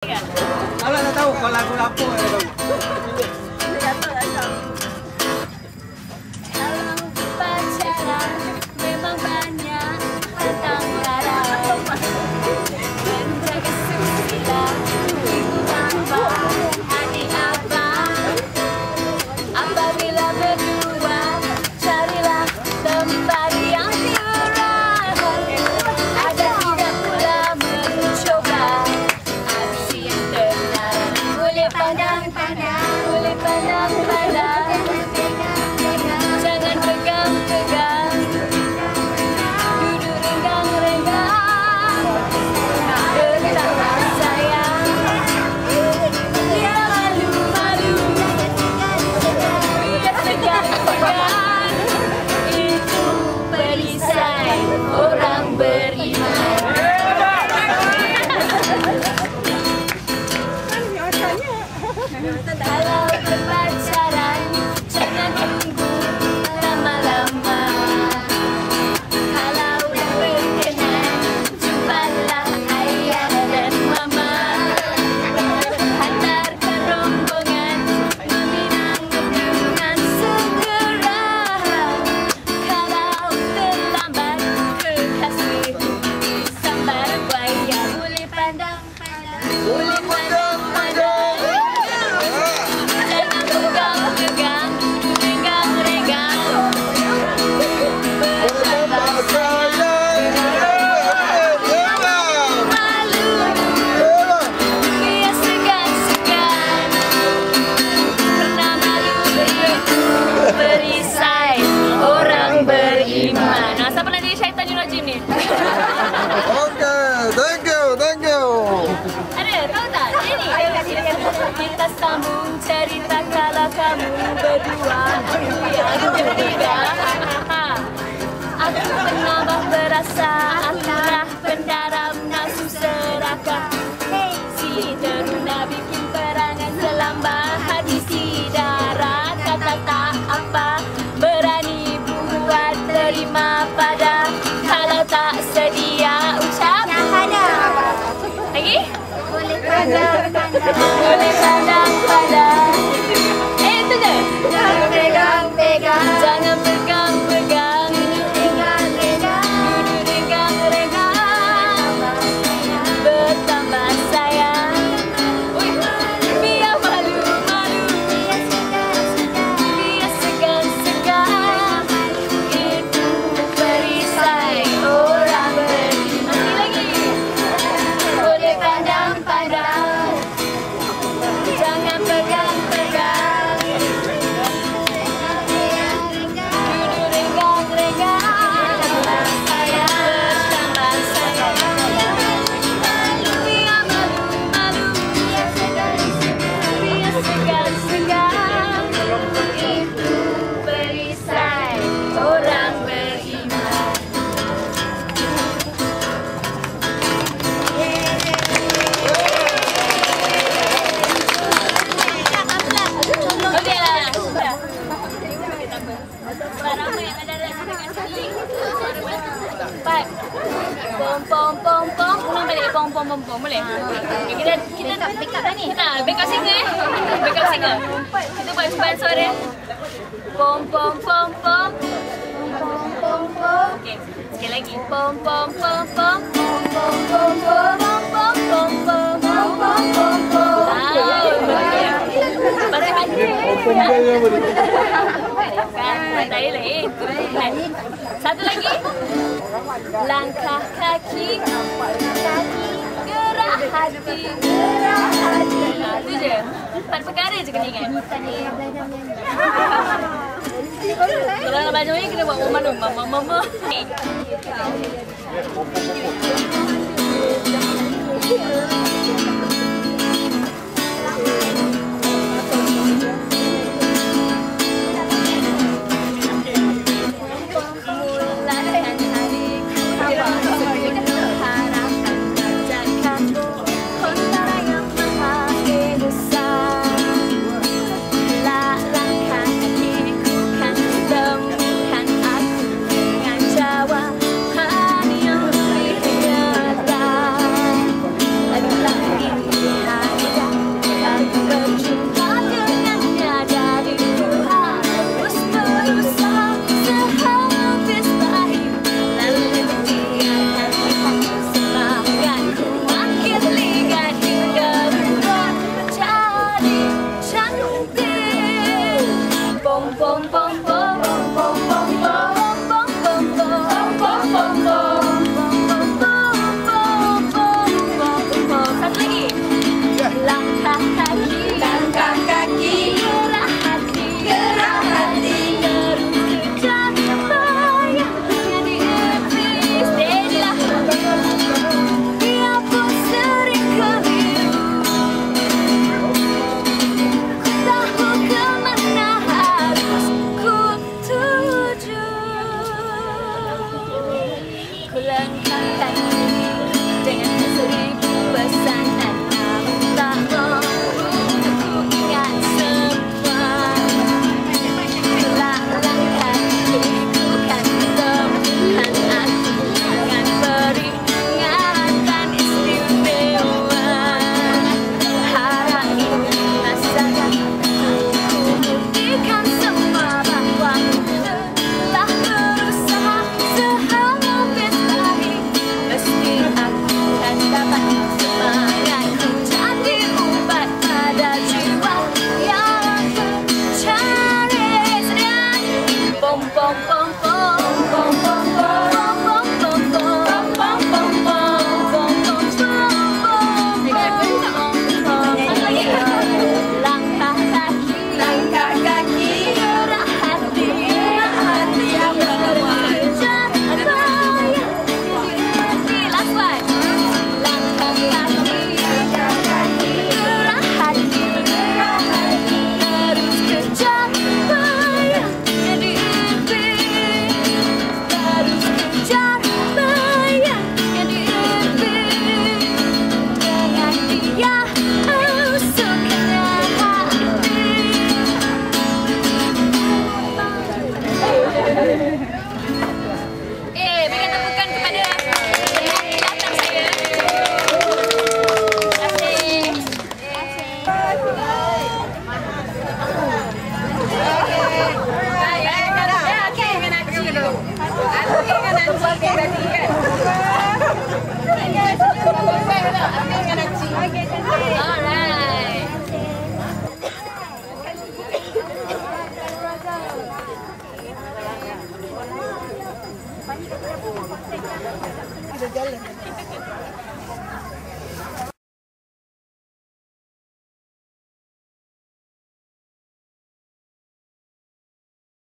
Kalau tak tahu kalau lagu apa pacaran memang banyak tentang larang menjaga susila ibu bapa adik abang apabila berdua carilah tempat yang curang ada tidak pula mencoba aksi yang terlarang boleh pandang-pandang boleh pandang-pandang jangan pegang-pegang duduk renggang-renggang betapa sayang dia malu-malu dia segan-segan itu perisai orang beriman. Kalau berpacaran jangan tunggu lama-lama. Kalau berkenan jumpalah ayah dan mama. Hantarkan rombongan meminang dengan segera. Kalau terlambat kekasih sambar buaya boleh pandang-pandang boleh pandang-pandang. Jangan pegang-pegang, renggang-renggang. Betapa sayang, malu, dia segan-segan. Pernah malu itu perisai orang beriman. Nah, siapa nak jadi syaitan Yunus Jim ni? Okay, thank you. Ada, tahu tak? Ini kita sambung cerita kalau kamu berdua yang bertiga. Aku penambah berasa, akulah pendaram nafsu serakah. Si teruna bikin perangan selamba hati si darah. Kata tak apa, berani buat terima pada. Kalau tak sedia ucap lagi? Boleh pandang-pandang. Boleh pandang-pandang. Itu je. Jangan pegang-pegang. Jangan pegang-pegang. Duduk renggang-renggang. Duduk renggang-renggang. Bertambah sayang. Biar malu-malu. Biar segan-segan. Itu perisai orang beriman. Lagi. Boleh pandang-pandang. Jangan pegang-pegang. Duduk renggang-renggang. Bertambah sayang. Biar malu-malu. Biar segan-segan. Itu perisai orang beriman. Okey lah. Ramai yang ada dekat sini. Empat. Pom pom pom pom. Ulang balik pom pom pom pom boleh? Okay, kita backup dah ni. Backup singer. Backup singer. Kita buat sebahan suara. Pom pom pom pom. Pom pom pom. Okey, sekali lagi. Pom pom pom pom. Pom pom pom pom. Pom pom pom pom. Pom pom pom pom. Pandai lain. Satu lagi. Langkah kaki. Gerak hati. Itu je. 4 perkara je kena ingat. Kalau nak belajar ni kena buat malu. Mama. Jawa hanya yang lebih nyata. dah jalan.